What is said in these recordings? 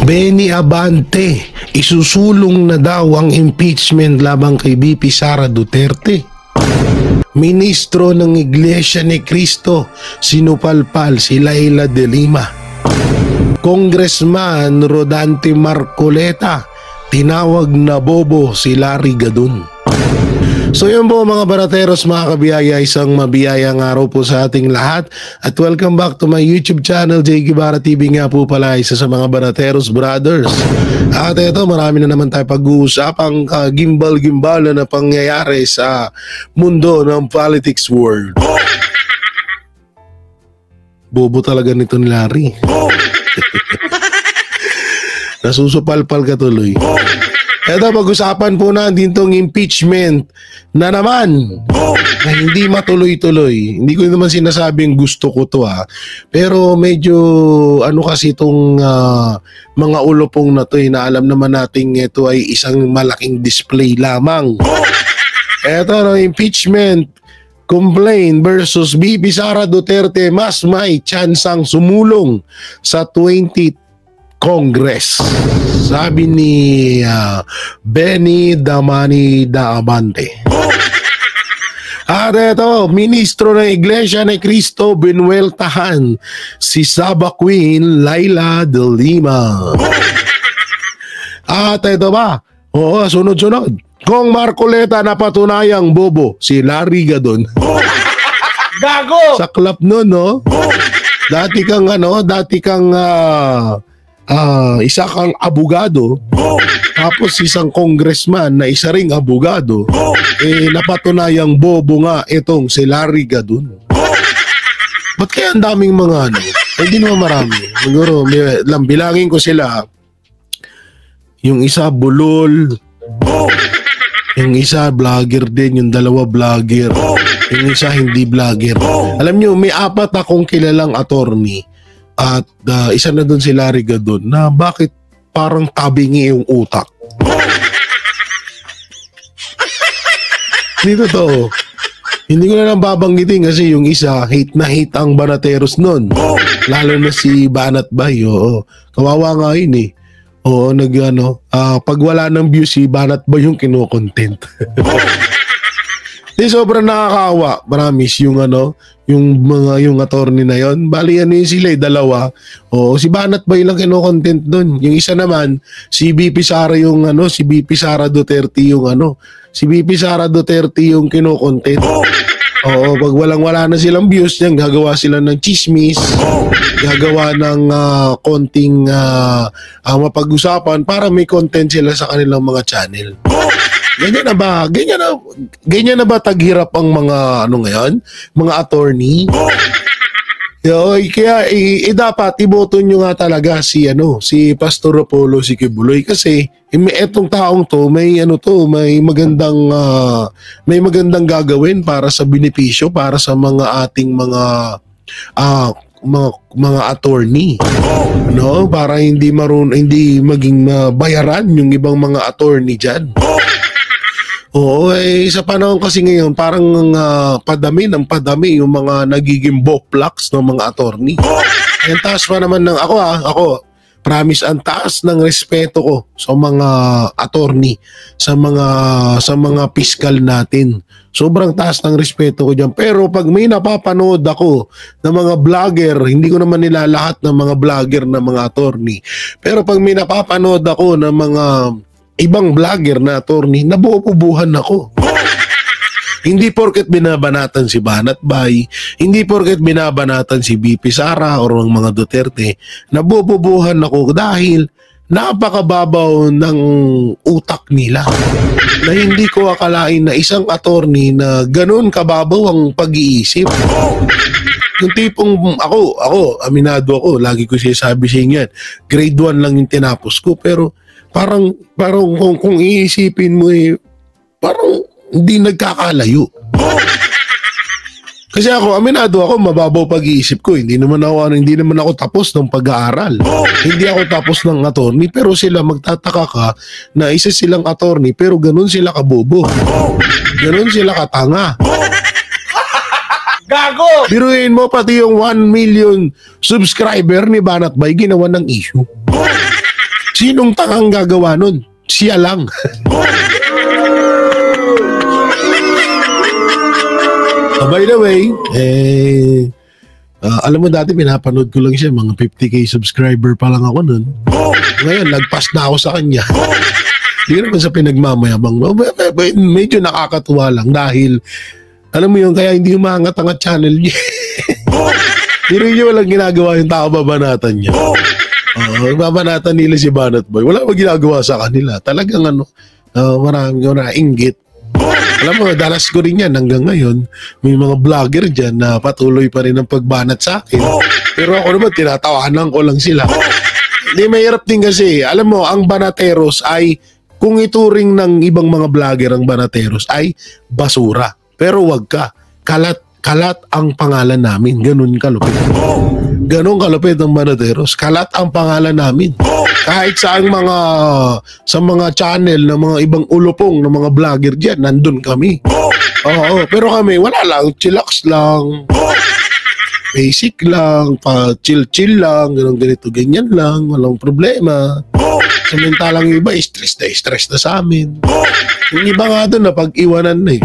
Benny Abante, isusulong na daw ang impeachment labang kay BP Sara Duterte. Ministro ng Iglesia ni Cristo, sinupalpal si Leila de Lima. Congressman Rodante Marcoleta, tinawag na bobo si Larry Gadon. So yun po mga barateros, mga kabiyaya, isang mabiyayang araw po sa ating lahat at welcome back to my YouTube channel, Jay Guevara TV nga po pala, isa sa mga barateros brothers. At ito, marami na naman tayo pag-uusapang gimbal-gimbal na pangyayari sa mundo ng politics world. Bobo talaga nito ni Larry. Nasusupalpal ka tuloy. Ito, pag-usapan po natin itong impeachment na naman na hindi matuloy-tuloy. Hindi ko naman sinasabing gusto ko to pero medyo ano kasi itong mga ulupong na to na alam naman natin ito ay isang malaking display lamang. Ito, no, impeachment complaint versus BP Sara Duterte, mas may tsansang sumulong sa 20 Congress. Sabi ni Benny Damani Daabante. At ito, Ministro ng Iglesia ni Cristo, binueltahan si Saba Queen Leila de Lima. At ito ba? Oo, sunod-sunod. Kung Marcoleta na patunayang bobo, si Larry Gadon. Gago! Saklap nun, no? Dati kang isa kang abogado, tapos isang congressman na isa ring abogado, napatunayang bobo nga itong si Larry Gadon. Ba't kaya ang daming mga hindi naman marami. Siguro, bilangin ko sila. Yung isa bulol, yung isa vlogger din, yung dalawa vlogger, yung isa hindi vlogger. Alam nyo, may 4 akong kilalang attorney. At isa na doon si Larry Gadon na bakit parang tabingi yung utak. Hindi totoo. Hindi ko na lang babanggitin kasi yung isa, hate na hate ang banateros nun. Lalo na si Banat Bay. Oo. Kawawa nga yun eh. Oo, pag wala ng view si Banat Bay yung kinokontent. Di sobrang nakakaawa, promise, yung attorney na yon. Bali yun sila, dalawa. O si Banat Bay lang kino-content doon. Yung isa naman, si BP Sara si BP Sara Duterte si BP Sara Duterte yung kino-content. Oo, pag wala na silang views, yan gagawa sila ng chismis, gagawa ng konting mapag-usapan para may content sila sa kanilang mga channel. Ganyan na ba? Ganyan na ba taghirap ang mga ngayon? Mga attorney? Kaya dapat iboto nyo nga talaga si Pastor Apollo si Kibuloy kasi etong taong to may magandang gagawin para sa benepisyo para sa mga ating mga attorney, para hindi maging bayaran yung ibang mga attorney diyan. Oo, sa panahon kasi ngayon, parang padami yung mga nagiging boplax ng mga attorney. Ang taas pa naman ng ako, promise, ang taas ng respeto ko sa mga attorney, sa mga piskal natin. Sobrang taas ng respeto ko diyan. Pero pag may napapanood ako ng mga vlogger, hindi ko naman nilalahat ng mga vlogger na mga attorney. Pero pag may napapanood ako ng mga ibang vlogger na attorney, nabububuhan ako. Hindi porket binabanatan si Banat Bay, hindi porket binabanatan si BP Sara o ang mga Duterte, nabububuhan ako dahil napakababaw ng utak nila. Na hindi ko akalain na isang attorney na ganun kababaw ang pag-iisip. Yung tipong ako, aminado ako, lagi ko sinasabi sa inyo yan, grade 1 lang yung tinapos ko, pero parang kung iisipin mo parang hindi nagkakalayo. Kasi ako, aminado ako, mababaw pag-iisip ko. Hindi naman ako tapos ng pag-aaral. Hindi ako tapos ng attorney, pero sila magtataka ka na isa silang attorney, pero ganun sila kabobo. Ganun sila katanga. Gago! Biruin mo, pati yung 1 million subscriber ni Banat Bay, ginawa ng issue. Sinong tangang gagawa nun? Siya lang. By the way, alam mo dati pinapanood ko lang siya, mga 50k subscriber pa lang ako nun. Ngayon, nagpass na ako sa kanya. Hindi naman sa pinagmamayabang. Medyo nakakatuwa lang dahil, alam mo yun, kaya hindi umangat-angat channel niya. Hindi rin niya walang ginagawa yung tao babanatan niya. Babanatan nila si Banat Boy. Wala ba ginagawa sa kanila? Talagang maraming inggit. Alam mo, dalas ko rin yan hanggang ngayon. May mga vlogger dyan na patuloy pa rin ang pagbanat sa akin. Pero ako naman, tinatawanan ko lang sila. Hindi, mahirap din kasi. Alam mo, ang Banateros ay, kung ituring ng ibang mga vlogger ang Banateros, ay basura. Pero wag ka. Kalat ang pangalan namin. Ganun kalupit. Ganun kalupit ang Banateros. Kalat ang pangalan namin. Kahit sa mga channel ng mga ibang ulupong ng mga vlogger diyan, nandun kami. Oo, pero kami wala lang, chillax lang. Basic lang, pa-chill lang, ganito ganyan lang, walang problema. Samantalang iba, stress na sa amin. Yung iba nga doon na pag-iwanan na eh.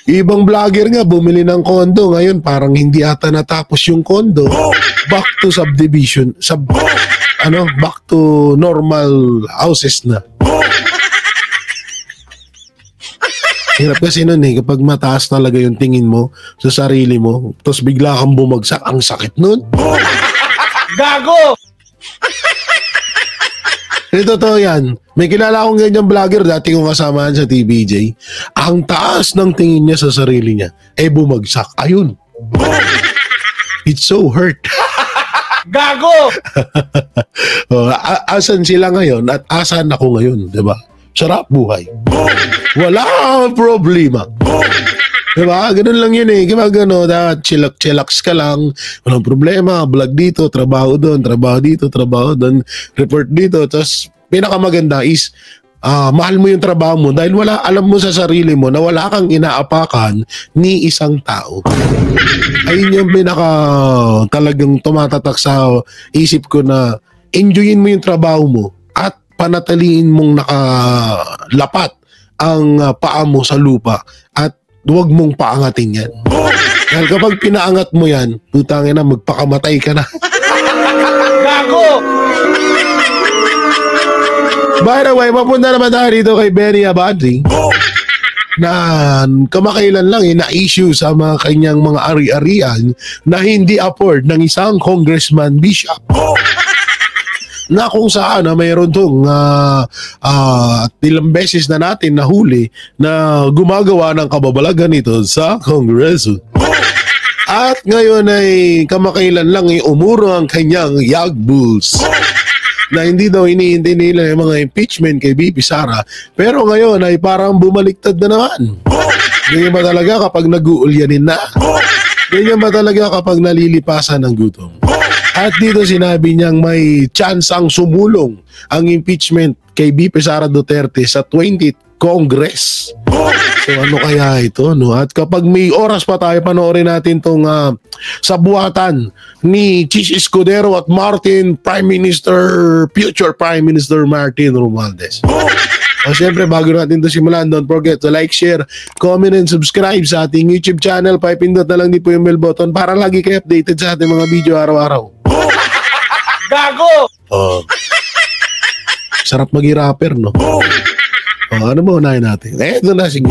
Ibang vlogger nga bumili ng kondo, ngayon parang hindi ata natapos yung kondo. Back to subdivision, back to normal houses na. Hirap kasi nun eh, kapag mataas talaga yung tingin mo sa sarili mo, tapos bigla kang bumagsak, ang sakit nun. Gago! Totoo yan. May kilala akong ganyan vlogger, dati kong kasamahan sa TVJ. Ang taas ng tingin niya sa sarili niya, bumagsak. Ayun. It's so hurt. Gago! Asan sila ngayon at asan ako ngayon, di ba? Sarap buhay. Wala problema. Diba? Ganun lang yun eh. Chillax ka lang. Walang problema. Vlog dito, trabaho doon, trabaho dito, trabaho doon, report dito. Tapos pinakamaganda is mahal mo yung trabaho mo dahil alam mo sa sarili mo na wala kang inaapakan ni isang tao. Ayun yung talagang tumatatak sa isip ko na enjoyin mo yung trabaho mo at panatiliin mong nakalapat ang paa mo sa lupa at huwag mong paangatin yan. Dahil kapag pinaangat mo yan, putangin na, magpakamatay ka na. Gago! By the way, mapunta naman tayo dito kay Benny Abante na kamakailan lang na-issue sa mga kanyang mga ari-arian na hindi afford ng isang congressman bishop. Na kung saan mayroon tong ilang beses na natin nahuli na gumagawa ng kababalagan ito sa Kongreso. At ngayon ay kamakailan lang umuro ang kanyang yagbulls na hindi daw iniintindi nila yung mga impeachment kay BP Sara, pero ngayon ay parang bumaliktad na naman. Ganyan ba talaga kapag nag-uulyanin na? Ganyan ba talaga kapag nalilipasan ng gutom? At dito sinabi niyang may chance ang sumulong ang impeachment kay BP Sara Duterte sa 20th Congress. So ano kaya ito, no? At kapag may oras pa tayo, panoorin natin tong sabuatan ni Chis Escudero at future Prime Minister Martin Romualdez. O siyempre, bago natin ito simulan, don't forget to like, share, comment, and subscribe sa ating YouTube channel. Paipindot na lang din po yung bell button para lagi kayo updated sa ating mga video araw-araw. Gago! Sarap mag-rapper, no? Ano mo unahin natin? Eto na, sige.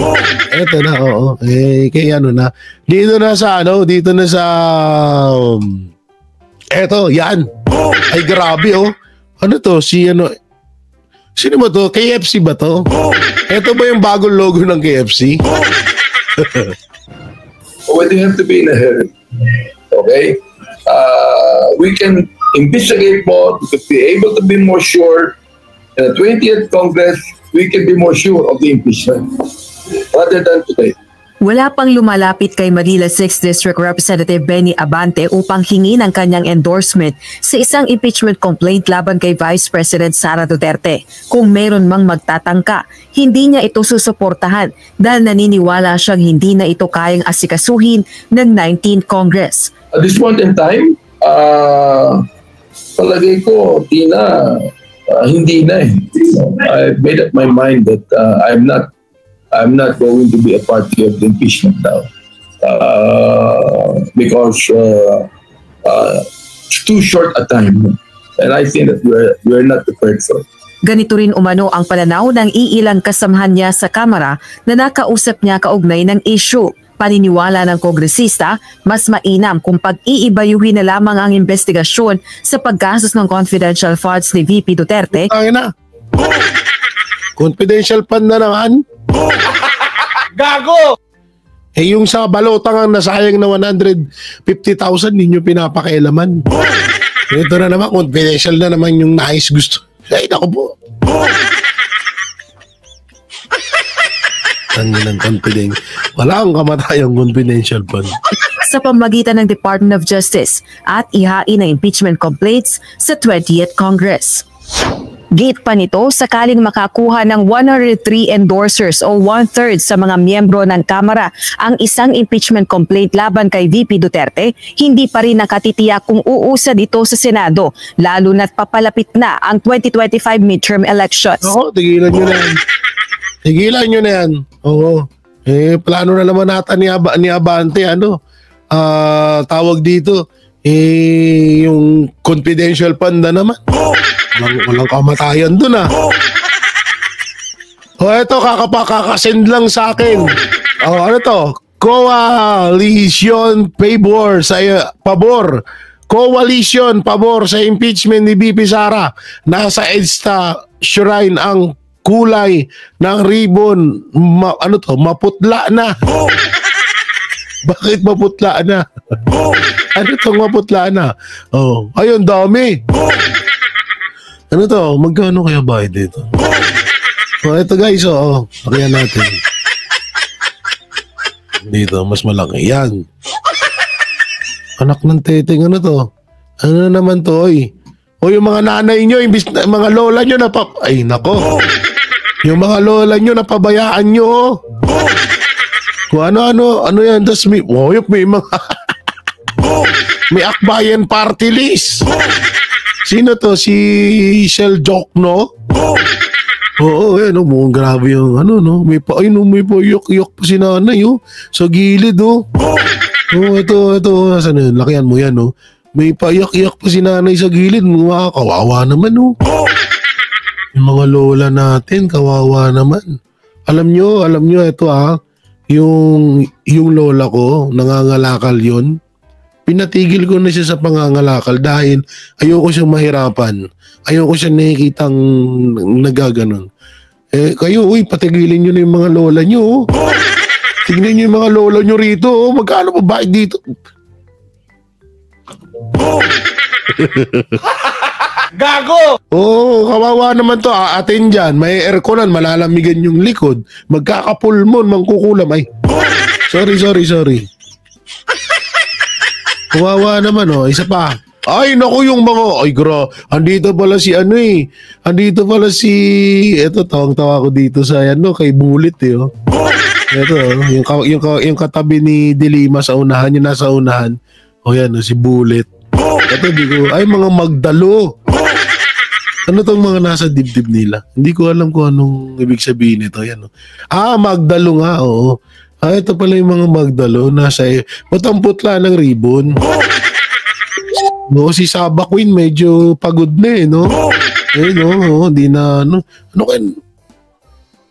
Eto na, oo. Kaya ano na. Dito na sa eto, yan. Ay, grabe, oh. Ano to? Sino ba to? KFC ba to? Eto ba yung bagong logo ng KFC? When you have to be in a hurry, okay? We can investigate more, to be able to be more sure. In the 20th Congress, we can be more sure of the impeachment rather than today. Wala pang lumalapit kay Manila 6th District Representative Benny Abante upang hingi ng kanyang endorsement sa isang impeachment complaint laban kay Vice President Sara Duterte. Kung meron mang magtatangka, hindi niya ito susuportahan dahil naniniwala siyang hindi na ito kayang asikasuhin ng 19th Congress. At this point in time, palagay ko, Tina, hindi na eh. I made up my mind that I'm not going to be a party of the impeachment now. Because it's too short a time. And I think that we're not prepared for it. Ganito rin umano ang pananaw ng iilang kasamahan niya sa Kamara na nakausap niya kaugnay ng issue. Paniniwala ng kongresista, mas mainam kung pag-iibayuhin na lamang ang investigasyon sa paggastos ng confidential funds ni VP Duterte. Ay na. Confidential fund na naman. Gago! Eh yung sa balotang ang nasayang na 150,000 ninyo pinapakialaman. Ito na naman, confidential na naman yung nais gusto. Ay, naku po. Ang ng confidential. Wala akong kamatayang confidential fund. Sa pamagitan ng Department of Justice at ihain ang impeachment complaints sa 20th Congress. Gate pa nito, sakaling makakuha ng 103 endorsers o 1/3 sa mga miyembro ng Kamara ang isang impeachment complaint laban kay VP Duterte, hindi pa rin nakatitiyak kung uusad ito sa Senado, lalo na't papalapit na ang 2025 midterm elections. Oo, tigilan nyo na yan. Tigilan nyo na yan. Oo. Eh, plano na naman nata ni Abante, tawag dito, yung confidential fund na naman. Walang kamatayan dun eto, kakasend lang sa akin. Ano to? Coalition pabor sa impeachment ni BP Sara. Nasa EDSA shrine ang kulay ng ribbon. Maputla na. Bakit maputla na? Ano tong maputla na? Ayun, dami. Ano to? Magkano kaya bayad dito? Ito guys, pakyan natin. Dito, mas malaki. Yan. Anak ng teteng, ano to? Ano naman to, oy? O yung mga nanay nyo, mga lola nyo ay, nako. Yung mga lola nyo, napabayaan nyo, Kung ano yan. Tapos may mga may akbayan party list. Sino to? Si Shell Jokno? Oo, mukhang grabe yung may payok pa si nanay, sa gilid, ito, saan yun? Lakihan mo yan, may payak-yak pa si nanay sa gilid, kawawa naman, yung mga lola natin, kawawa naman. Alam nyo, ito, yung lola ko, nangangalakal yun. Pinatigil ko na siya sa pangangalakal dahil ayoko siyang mahirapan. Ayoko siya nakikitang nagaganon. Kayo, patigilin nyo na yung mga lola nyo. Tignan nyo yung mga lola nyo rito. Magkano pa bakit dito? Gago! Kawawa naman to. Atin dyan, may airconan, malalamigan yung likod. Magkakapulmon, mangkukulam. Ay, sorry. Kawawa naman, isa pa. Ay, naku, yung mga, andito pala si andito pala si, eto, tawang-tawa ko dito sa, kay Bullet, Eto, yung katabi ni Dilima sa unahan, yung nasa unahan. Si Bullet. Eto, mga Magdalo. Ano tong mga nasa dibdib nila? Hindi ko alam kung anong ibig sabihin nito. Magdalo nga, oo. Ito pala yung mga Magdalo. Matamputla ng ribbon. Si Saba Queen medyo pagod na di na,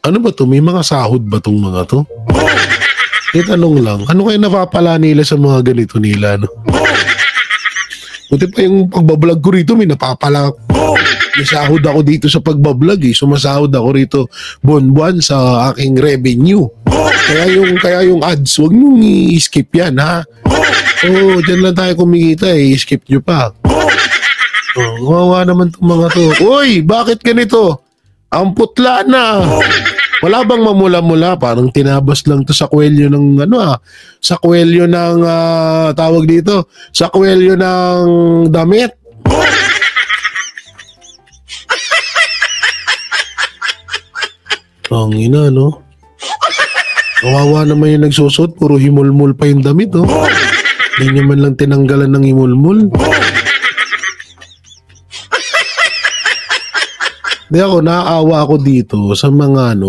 ano ba to? May mga sahod ba tong mga to? Tanong lang, ano kaya napapala nila sa mga ganito nila, Buti pa yung pagbablog ko rito, may napapala. May sahod ako dito sa pagbablog, Sumasahod ako rito buwan-buwan sa aking revenue. Kaya yung ads, wag nyo i-skip yan, ha? Dyan lang tayo kumikita, i-skip nyo pa. Kawawa naman itong mga to. Uy, bakit ganito? Ang putla na. Wala bang mamula-mula? Parang tinabas lang to sa kwelyo ng sa kwelyo ng tawag dito, sa kwelyo ng damit. Ang ina, Kawawa naman yung nagsusot, puro himulmul pa yung damit, Hindi naman lang tinanggalan ng himulmul. Di ako, naaawa ako dito sa mga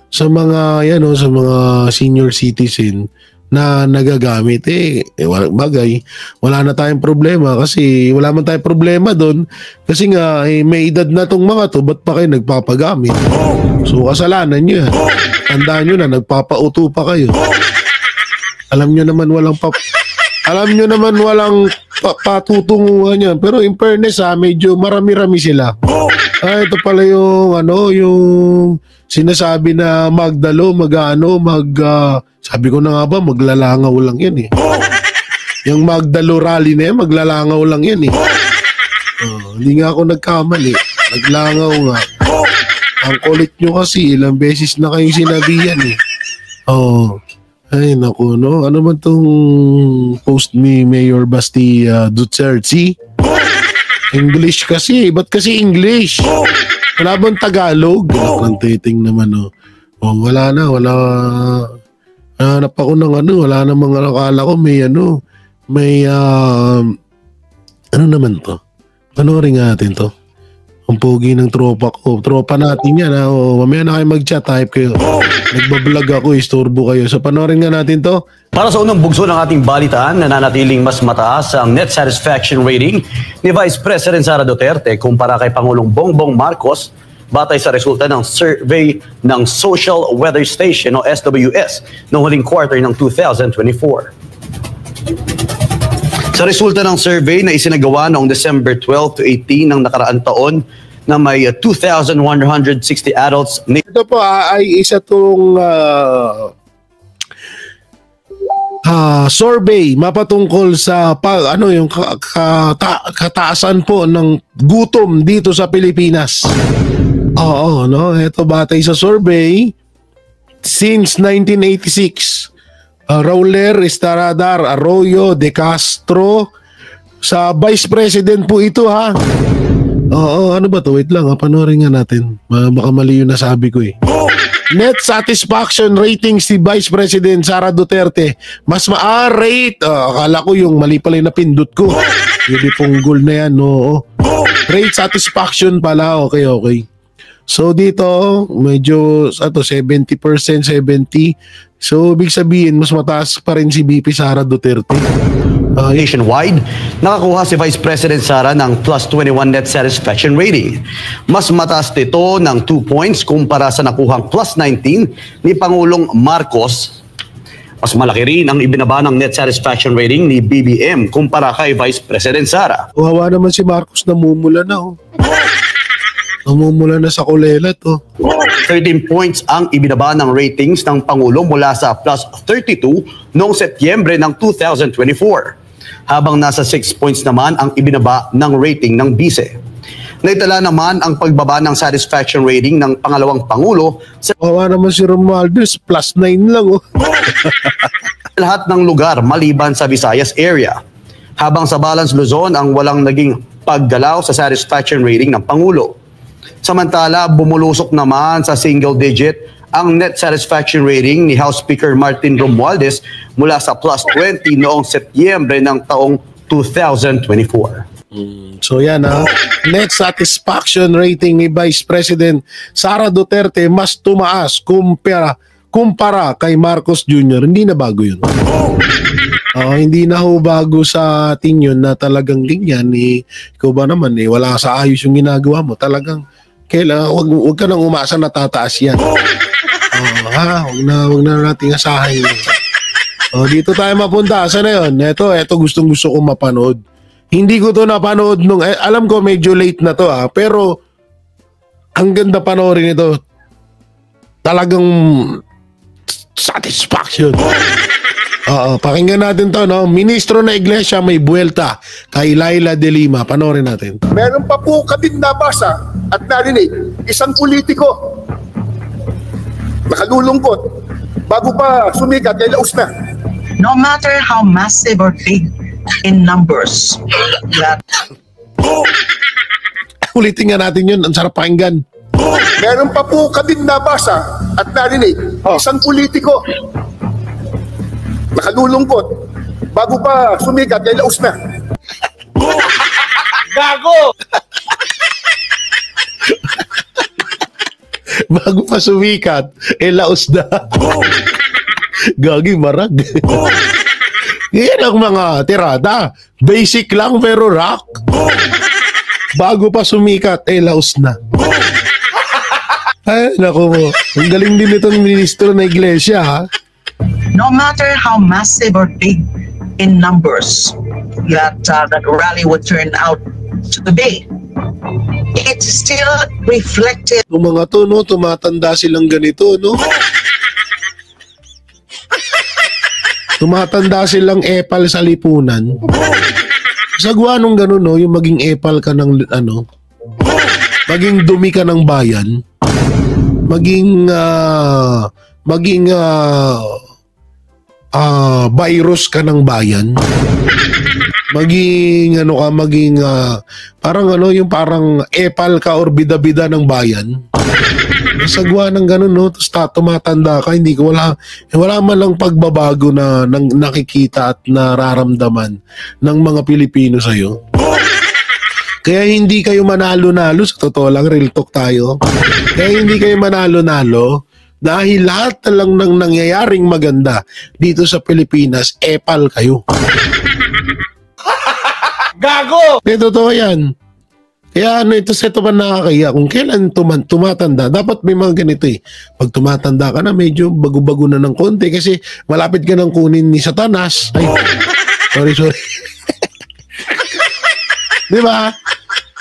sa mga sa mga senior citizen na nagagamit wala na tayong problema kasi wala man tayong problema doon kasi nga may edad na tong mga to, ba't pa kayo nagpapagamit? So kasalanan nyo yan. Tandaan nyo na, nagpapauto pa kayo. Alam nyo naman walang patutunguhan yan. Pero in fairness medyo marami-rami sila. Ito pala yung yung sinasabi na sabi ko na nga ba, maglalangaw lang yan eh. Yung Magdalo rally na yan, maglalangaw lang yan eh. Hindi nga ako nagkamali. Naglangaw nga. Ang kulit nyo kasi, ilang beses na kayong sinabihan eh. Ay naku, no? Ano man tong post ni Mayor Basti Duterte? English kasi. Ba't kasi English? Wala bang Tagalog? Translating naman, wala na. Hanap ako ng wala namang akala ko may ano naman to? Panoorin natin to. Ang pogi ng tropa ko. Tropa natin yan. Mamaya na kayo mag-chat. Type kayo. Nagbablog ako. Istorbo kayo. So panoorin nga natin to. Para sa unang bugso ng ating balitaan, nananatiling mas mataas ang net satisfaction rating ni Vice President Sara Duterte kumpara kay Pangulong Bongbong Marcos batay sa resulta ng survey ng Social Weather Station o SWS noong huling quarter ng 2024. Sa resulta ng survey na isinagawa noong December 12 to 18 ng nakaraang taon na may 2,160 adults. Ito po ay isa tong survey mapatungkol sa yung kataasan po ng gutom dito sa Pilipinas. Ito batay sa survey since 1986. Rauler, Estaradar, Arroyo, De Castro sa Vice President po ito ha. Ano ba to? Wait lang panoorin nga natin. Baka mali yung nasabi ko eh. Net satisfaction rating si Vice President Sara Duterte. Mas rate. Akala ko yung mali pala yung napindot ko. Yung punggol na yan. Rate satisfaction pala. Okay. So dito, medyo 70%, 70. So ibig sabihin, mas mataas pa rin si VP Sara Duterte. Nationwide, nakakuha si Vice President Sara ng plus 21 net satisfaction rating. Mas mataas dito ng 2 points kumpara sa nakuhang plus 19 ni Pangulong Marcos. Mas malaki rin ang ibinaba ng net satisfaction rating ni BBM kumpara kay Vice President Sara. Hawa naman si Marcos, namumula na namumula na sa kulela to. 13 points ang ibinaba ng ratings ng Pangulo mula sa plus 32 noong Setyembre ng 2024. Habang nasa 6 points naman ang ibinaba ng rating ng Vice. Naitala naman ang pagbaba ng satisfaction rating ng pangalawang Pangulo sa naman si Romualdez, plus 9 lang lahat ng lugar maliban sa Visayas area. Habang sa Balance Luzon ang walang naging paggalaw sa satisfaction rating ng Pangulo. Samantala, bumulusok naman sa single digit ang net satisfaction rating ni House Speaker Martin Romualdez mula sa plus 20 noong Setyembre ng taong 2024. So yan net satisfaction rating ni Vice President Sara Duterte mas tumaas kumpara kay Marcos Jr. Hindi na bago yun. Hindi na bago sa atin yun na talagang ganyan ikaw ba naman wala sa ayos yung ginagawa mo. Talagang wag ka nang umasa na tataas yan. Wag na nating asahin. Dito tayo mapunta. Saan na yun? Ito gustong ko mapanood. Hindi ko to napanood alam ko medyo late na to pero ang ganda panoorin ito. Talagang satisfaction. Pakinggan natin to, Ministro na Iglesia may buwelta kay Laila de Lima. Panoorin natin. Meron pa po kaming nabasa at narinig isang politiko nakalulungkot bago pa sumikat kay laos na. No matter how massive or big in numbers that ulitin nga natin yun. Ang sarap pakinggan. Meron pa po kaming nabasa at narinig isang politiko nakalulungkot bago pa sumikat kay laos na. Gago! Bago pa sumikat, laos na. Gagi marag. Yan ang mga tirada. Basic lang pero rock. Bago pa sumikat, laos na. Ay, naku mo. Ang galing din itong ministro na iglesia, ha? No matter how massive or big in numbers that rally would turn out to be, it's still reflected. Yung mga to, no, tumatanda silang ganito, no? Tumatanda silang epal sa lipunan. Sagwa nung gano'n, no, yung maging epal ka ng, maging dumi ka ng bayan, maging virus ka ng bayan, maging parang yung parang epal ka or bida-bida ng bayan. Nasagwa ng gano'n, no? Tapos tumatanda ka, wala man lang pagbabago na nakikita at nararamdaman ng mga Pilipino sa'yo. Kaya hindi kayo manalo-nalo, sa totoo lang, real talk tayo. Kaya hindi kayo manalo-nalo dahil lahat na lang ng nangyayaring maganda dito sa Pilipinas, epal kayo. Gago! Totoo yan. Kaya ito pa nakakaya kung kailan tumatanda, dapat may mga ganito eh. Pag tumatanda ka na, medyo bago-bago na ng konti kasi malapit ka nang kunin ni Satanas. Ay, sorry. Di ba?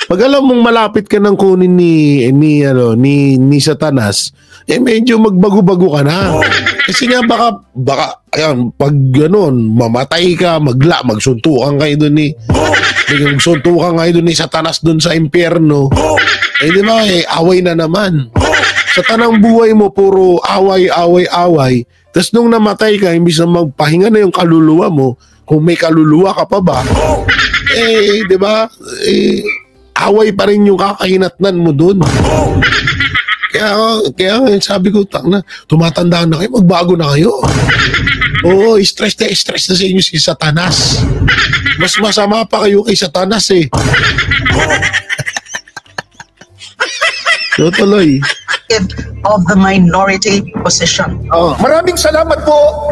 Pag alam mong malapit ka nang kunin ni Satanas, medyo magbago-bago ka na. Kasi nga baka ayan, pag mamatay ka, magsuntukan kayo doon magsuntukan kayo doon ni Satanas doon sa impyerno. Di ba, away na naman. Sa tanang buhay mo, puro away. Tapos nung namatay ka, imbis na magpahinga na yung kaluluwa mo, kung may kaluluwa ka pa ba, di ba, away pa rin yung kakahinatnan mo doon. Kaya sabi ko, tumatanda na kayo, magbago na kayo. Oo, stress na sa inyo si Satanas. Mas masama pa kayo kay Satanas eh. Tuloy. Of the minority position. Maraming salamat po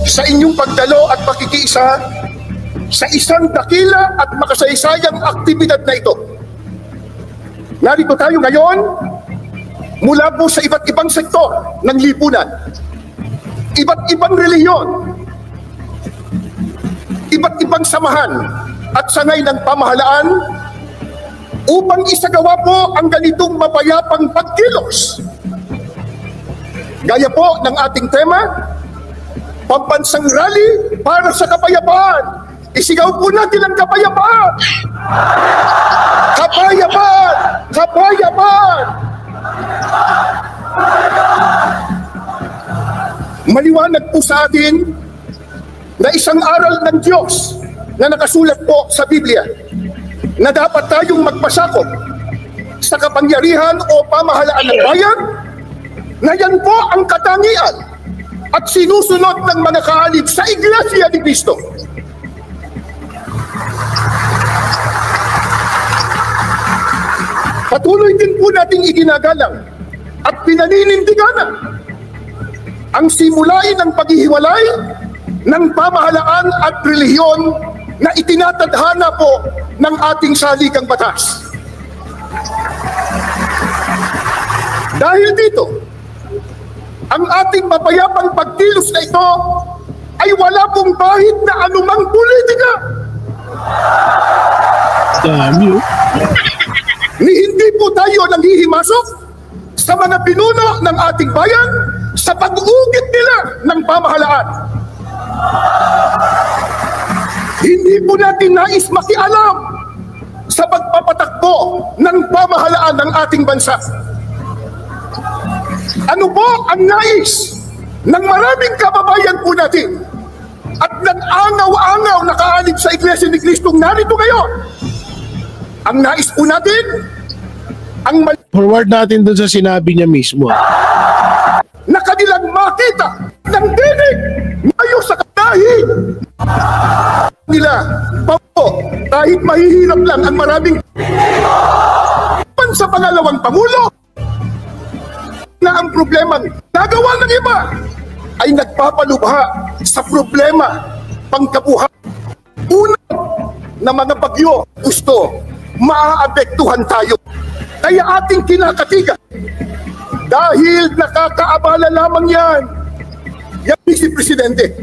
sa inyong pagdalo at pakikiisa sa isang dakila at makasaysayang aktibidad na ito. Narito tayo ngayon mula po sa iba't ibang sektor ng lipunan, iba't ibang relihiyon, iba't ibang samahan at sangay ng pamahalaan upang isagawa po ang ganitong mapayapang pagkilos. Gaya po ng ating tema, Pambansang Rally para sa Kapayapaan. Isigaw po natin ang kapayapaan! Kapayapaan! Kapayapaan! Maliwanag po sa atin na isang aral ng Diyos na nakasulat po sa Biblia na dapat tayong magpasakop sa kapangyarihan o pamahalaan ng bayan, na yan po ang katangian at sinusunod ng mga kaalib sa Iglesia ni Cristo. Patuloy din po nating iginagalang at pinaninindiganan ang simulain ng paghihiwalay ng pamahalaan at relihiyon na itinatadhana po ng ating saligang batas. Dahil dito, ang ating mapayapang pagkilos na ito ay wala pong bahid na anumang politika. Dami. Ni hindi po tayo nanghihimasok sa mga pinuno ng ating bayan sa pag-ugit nila ng pamahalaan. Hindi po natin nais makialam sa pagpapatakbo ng pamahalaan ng ating bansa. Ano po ang nais ng maraming kababayan po natin at nag-angaw-angaw na kaalib sa Iglesia ni Cristong narito ngayon? Ang nais po natin, forward natin dun sa sinabi niya mismo. Na kanilang makita ng tinig ngayon sa kadahin nila. Papo, kahit mahihirap lang ang maraming sa pangalawang Pangulo, na ang problema nagawa ng iba ay nagpapalubha sa problema pangkabuhay. Una na mga bagyo gusto maaapektuhan tayo. Kaya ating kinakatigan dahil nakakaabala lamang yan yung Vice Presidente.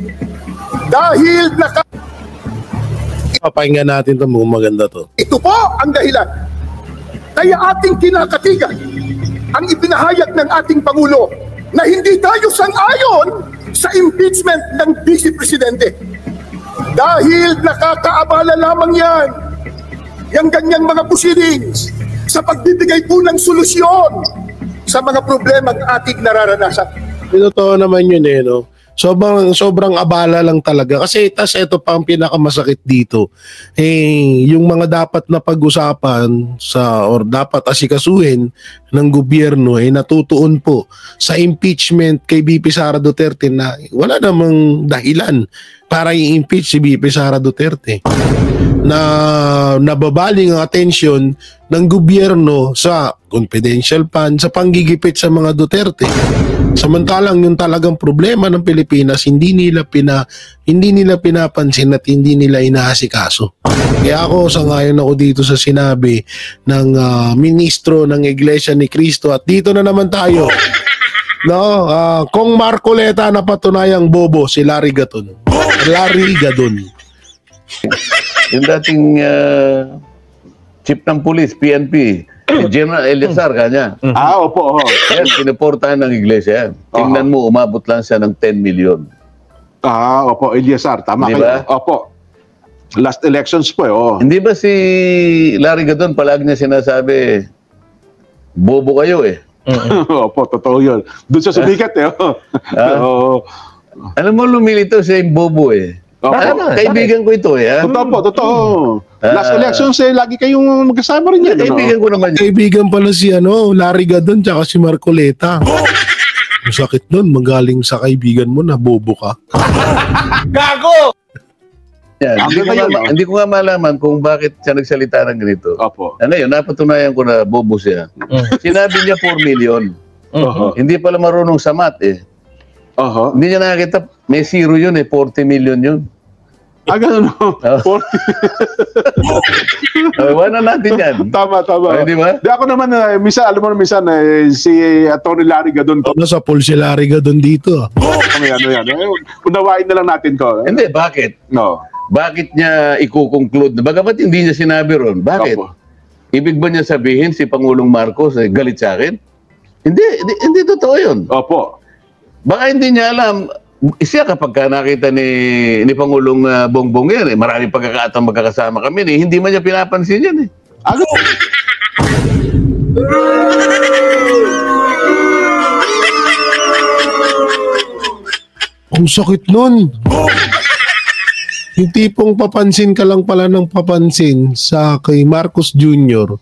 Dahil Papahinga natin ito, maganda to. ito po ang dahilan. Kaya ating kinakatigan ang ipinahayag ng ating Pangulo na hindi tayo sang-ayon sa impeachment ng Vice Presidente. Dahil nakakaabala lamang yan yung ganyang mga proceedings sa pagbibigay po ng solusyon sa mga problema ng ating nararanasan. Totoo naman yun no? Sobrang abala lang talaga. Kasi ito pa ang pinakamasakit dito. Yung mga dapat na pag-usapan or dapat asikasuhin ng gobyerno natutuon po sa impeachment kay BP Sara Duterte na wala namang dahilan para i-impeach si BP Sara Duterte. Na nababaling ang atensyon ng gobyerno sa confidential fund, sa panggigipit sa mga Duterte. Samantalang yung talagang problema ng Pilipinas hindi nila pinapansin at hindi nila inaasikaso. Kaya sangayon ako dito sa sinabi ng ministro ng Iglesia ni Cristo at dito na naman tayo. Kung Marcoleta na patunayang bobo si Larry Gadon. Yung dating chief ng police, PNP, General Elizar, kanya. Opo. Yan, pinuportahan ng iglesia yan. Tingnan mo, umabot lang siya ng 10 million. Opo, Eliasar, tama Diba? kayo. Opo. Last elections po, Hindi ba si Larry Gadon palagi niya sinasabi, bobo kayo Opo, totoo yun. Doon sa sumikat Alam mo, lumilito siya yung bobo Kaibigan ko ito Totoo. Last elections lagi kayong magkasama rin yan. Kaibigan ko naman. Kaibigan pala si Larry Gadon tsaka si Marcoleta. Ang sakit nun, magaling sa kaibigan mo na bobo ka. Gago! Hindi ko nga malaman kung bakit siya nagsalita ng ganito. Opo. Ngayon, napatunayan ko na bobo siya. Sinabi niya 4 million. Hindi pala marunong sa math Hindi niya nakakita, may zero yun 40 million yun. Ganun 40. Wala natin yan. Tama. Di ba? Di ako naman, alam mo si Atty. Larry Gadon. Sa pool si Larry Gadon dito. Yan. Unawain na lang natin ko. Hindi, bakit? No. Bakit niya i-conclude? Bagamat hindi niya sinabi ron. Bakit? Opo. Ibig ba niya sabihin si Pangulong Marcos galit sa akin? Hindi totoo yun. Opo. Baka hindi niya alam, siya kapag nakita ni Pangulong Bongbong yan, maraming pagkakataon magkakasama kami, hindi man niya pinapansin yan Ang sakit nun. Yung tipong papansin ka lang pala ng papansin sa kay Marcos Jr.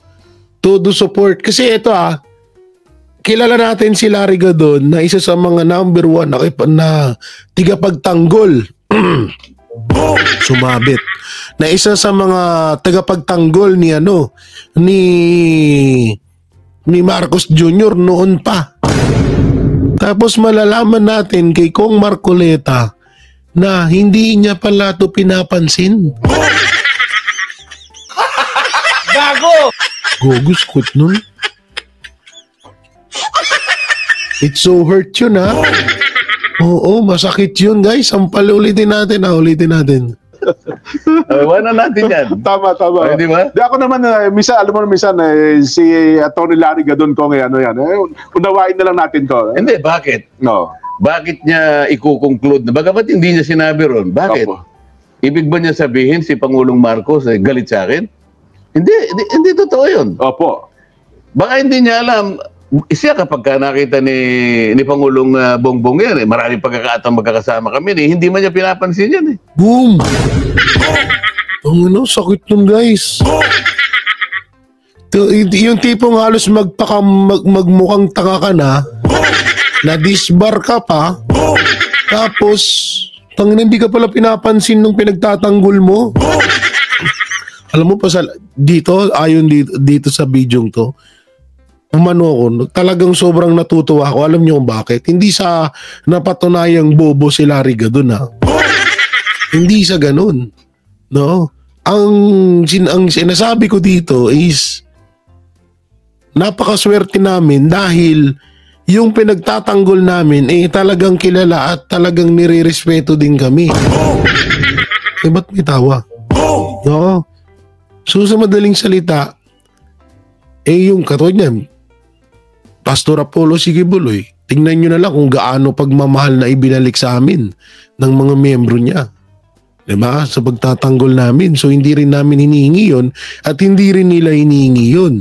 Todo support. Kasi ito kilala natin si Larry Gadon na isa sa mga number 1 na tigapagtanggol. Sumabit. Na isa sa mga tagapagtanggol ni Marcos Jr. noon pa. Tapos malalaman natin kay Kong Marcoleta na hindi niya pala ito pinapansin. Gago! Gogus kot nun. It's so hurt yun Oo, masakit yun guys. Ulitin natin. Wala natin yan. Tama. Di ba? Di ako naman, alam mo si Atty. Larry Gadon ko yan. Unawain na lang natin ko. Hindi, bakit? No. Bakit niya i-conclude? Bagamat hindi niya sinabi ron. Bakit? Opo. Ibig ba niya sabihin si Pangulong Marcos galit sa akin? Hindi totoo yun. Opo. Baka hindi niya alam, siya kapag nakita ni Pangulong Bongbong yan, maraming pagkakataon magkakasama kami, hindi man niya pinapansin yan Boom! Sakit nun guys. Yung tipong halos magmukhang tanga ka na disbar ka pa, tapos hindi ka pala pinapansin nung pinagtatanggol mo. Alam mo pa dito, ayon dito sa bidyong to, umano ako, talagang sobrang natutuwa ako. Alam niyo kung bakit? Hindi sa napatunayang bobo si Larry Gadon, ha? Hindi sa ganun. No? Ang sinasabi ko dito is napakaswerte namin dahil yung pinagtatanggol namin talagang kilala at talagang nire-respeto din kami. Ba't may tawa? No? So sa madaling salita, yung katulad niya, Pastor Apollo Sigibuloy, tingnan nyo na lang kung gaano pagmamahal na ibinalik sa amin ng mga miyembro niya. Diba? Sa pagtatanggol namin. So hindi rin namin hinihingi yun at hindi rin nila hinihingi yun.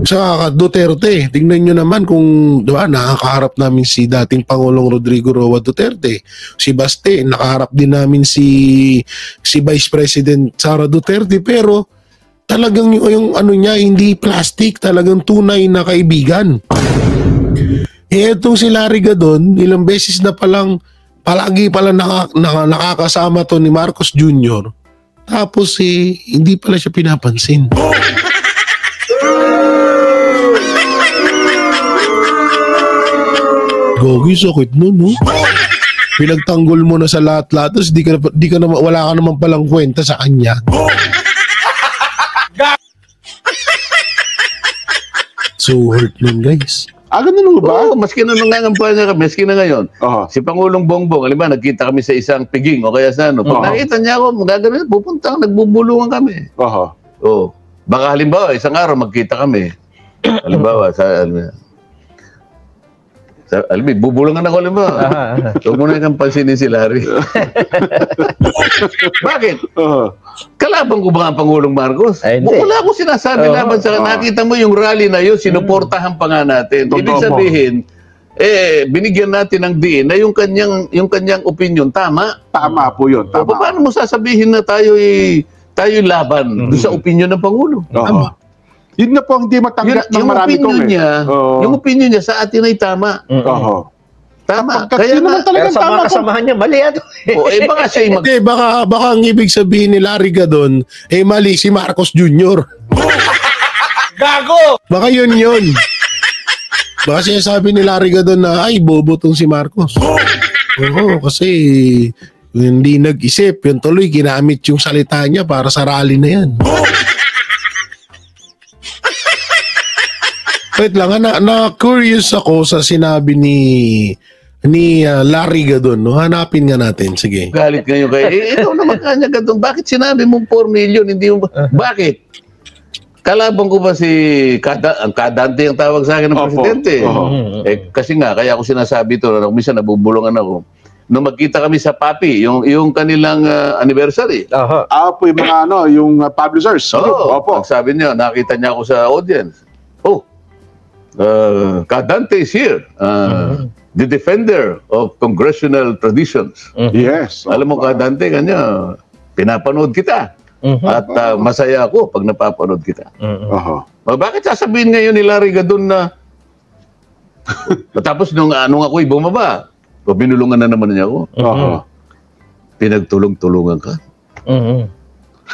Sa Duterte, tingnan nyo naman kung diba, nakakaharap namin si dating Pangulong Rodrigo Roa Duterte. Si Baste, nakaharap din namin si Vice President Sara Duterte, pero talagang yung ano niya, hindi plastic, talagang tunay na kaibigan. Etong si Larry Gadon, ilang beses na palagi pala nakakasama to ni Marcos Jr. Tapos hindi pala siya pinapansin. Gogi, sakit nun, no? Pinagtanggol mo na sa lahat-lahat, tapos wala ka naman palang kwenta sa kanya. So hurt nun, guys. Ganun ba? Oo, maski na nangangampanya kami, maski na ngayon. Si Pangulong Bongbong, alam ba, nagkita kami sa isang piging o kaya sa ano. Pag nakita niya ako, magagano, pupunta, nagbubulungan kami. Oo. Baka halimbawa, isang araw magkita kami. Halimbawa, bubulungan ako halimbawa. Huwag mo na kang pansinin si Larry. Bakit? Kalaban ko ba ang Pangulong Marcos? Wala akong sinasabi laban sa nakita mo yung rally na yun, sinuportahan pa nga natin. Ibig sabihin, binigyan natin ng diin na yung kanyang opinion tama. Tama po yun. Tama. Paano mo sasabihin na tayo laban sa opinion ng Pangulo? Tama. Yun na po ang hindi matanggap ng marami kong Yung opinion niya sa atin ay tama. Tama. Kaya naman talagang tama. Kasamahan niya, mali ito. Baka siya baka ang ibig sabihin ni Larry Gadon, mali si Marcos Jr. Gago! Baka yun. Baka siya sabi ni Larry Gadon na, bobo tong si Marcos. Oo, kasi hindi nag-isip. Yun tuloy, ginamit yung salita niya para sa rally na yan. Wait lang, na-curious ako sa sinabi ni Larry Gadon. No? Hanapin nga natin. Sige. Galit ngayon kayo. Ikaw naman kanya Gadon. Bakit sinabi mong 4 million? Hindi mo bakit? Kalaban ko ba si Kadante ang tawag sa akin ng presidente? Kasi nga, kaya ako sinasabi ito, minsan nabubulungan ako. Nung magkita kami sa Papi, yung kanilang anniversary. Po yung mga yung publishers. Opo. Sabi niya, nakita niya ako sa audience. Kadante is here. The defender of congressional traditions. Yes. Alam mo, Kadante, kanya, pinapanood kita. At masaya ako pag napapanood kita. Bakit sasabihin ngayon ni Larry Gadon na tapos nung ako'y bumaba, binulungan na naman niya ako. Pinagtulong-tulungan ka.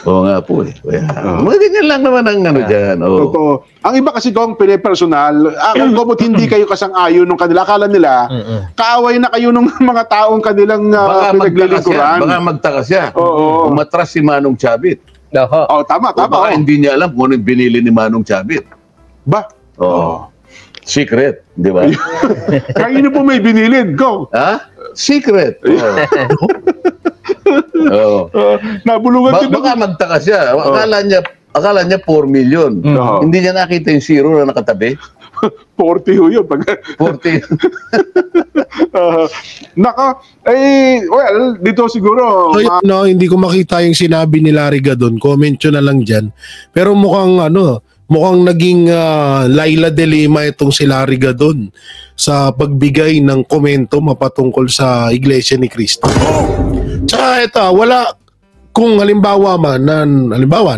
Oo nga po mga ganyan lang naman ang dyan. Totoo. Ang iba kasi kung pinipersonal, kung hindi kayo kasang-ayon ng kanila, akala nila, kaaway na kayo ng mga taong kanilang pinaglilingkuran. Baka magtakas siya. Umatras si Manong Chavit. Tama. Baka hindi niya alam kung ano yung binili ni Manong Chavit. Ba? Secret, di ba? Kayo po may binilin. Go. Secret. Nabulungan baka magtaka siya. Akala niya 4 million. Hindi niya nakita yung zero na nakatabi. 40 ho yun. 40. Well, dito siguro... hindi ko makita yung sinabi ni Larry Gadon. Comment nyo na lang dyan. Pero mukhang naging Laila de Lima itong si Larry Gadon sa pagbigay ng komento mapatungkol sa Iglesia ni Cristo. Tsaka ito, kung halimbawa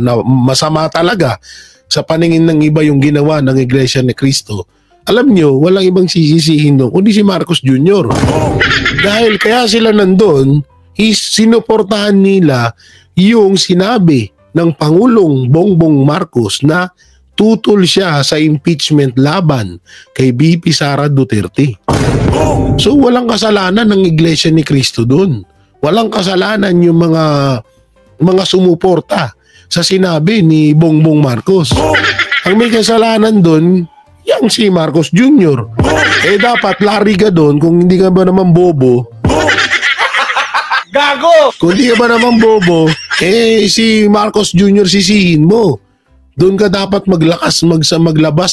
na masama talaga sa paningin ng iba yung ginawa ng Iglesia ni Cristo, alam nyo, walang ibang sisisihin doon kundi si Marcos Jr. Dahil kaya sila nandun, sinuportahan nila yung sinabi ng Pangulong Bongbong Marcos na tutol siya sa impeachment laban kay BP Sara Duterte. So walang kasalanan ng Iglesia ni Cristo doon. Walang kasalanan yung mga sumuporta sa sinabi ni Bongbong Marcos. Ang may kasalanan doon, yang si Marcos Jr. Dapat lari ka doon kung hindi ka ba naman bobo. Gago! Kung hindi ka ba naman bobo, si Marcos Jr. sisihin mo. Doon ka dapat maglabas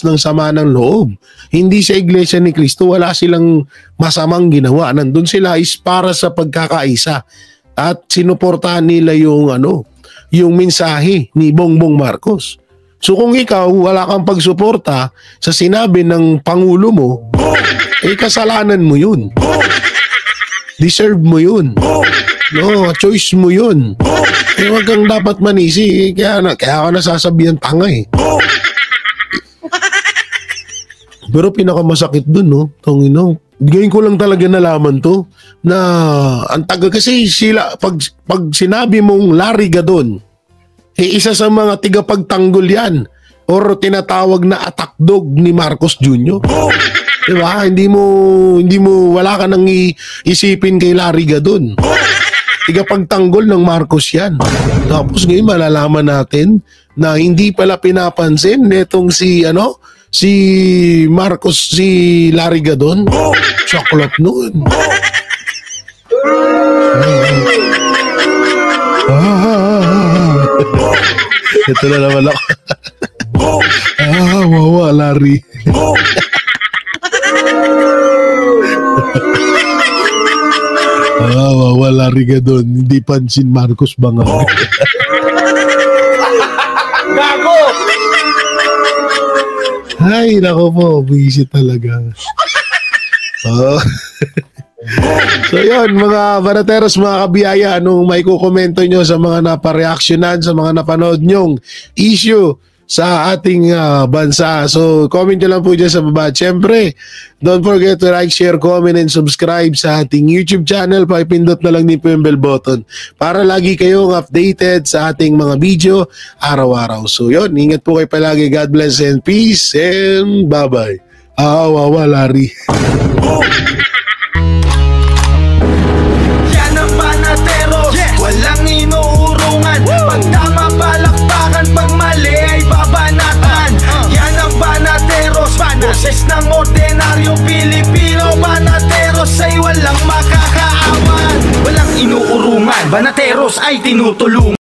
ng sama ng loob. Hindi sa Iglesia ni Cristo, wala silang masamang ginawa. Nandun sila is para sa pagkakaisa. At sinuportahan nila yung mensahe ni Bongbong Marcos. So kung ikaw wala kang pagsuporta sa sinabi ng Pangulo mo, kasalanan mo yun. Deserve mo yun. No, choice mo yun. Huwag kang dapat manisi. Kaya ako nasasabihan tanga eh. Pero pinakamasakit dun, no? Tongino. Ngayon ko lang talaga nalaman to na ang taga kasi sila pag sinabi mong Larry Gadon, isa sa mga tigapagtanggol yan or tinatawag na attack dog ni Marcos Jr. Diba? Hindi mo wala ka nang isipin kay Larry Gadon. Tigapagtanggol ng Marcos yan. Tapos ngayon malalaman natin na hindi pala pinapansin netong si Marcos, si Larry Gadon. Chocolate noon. Ito na naman ako. Wawa Larry. Wala riga doon. Hindi pansin Marcos Bangag. Gago! Ay, nako po. Busy talaga. So yun, mga banateros, mga kabiyaya, anong may kukomento nyo sa mga napareaksyonan, sa mga napanood nyong issue sa ating bansa. So comment nyo lang po dyan sa baba. Siyempre, don't forget to like, share, comment, and subscribe sa ating YouTube channel. Pakipindot na lang din po yung bell button para lagi kayong updated sa ating mga video araw-araw. So yun, ingat po kayo palagi. God bless and peace and bye-bye. Wawa Larry. Yan ang banatero, walang inuurungan. Pag tama palakpakan, pag mali ay babanatan. Yan ang banateros, boses ng ordinaryong Pilipino. Banateros ay walang makakaawan. Walang inuurungan, banateros ay tinutulungan.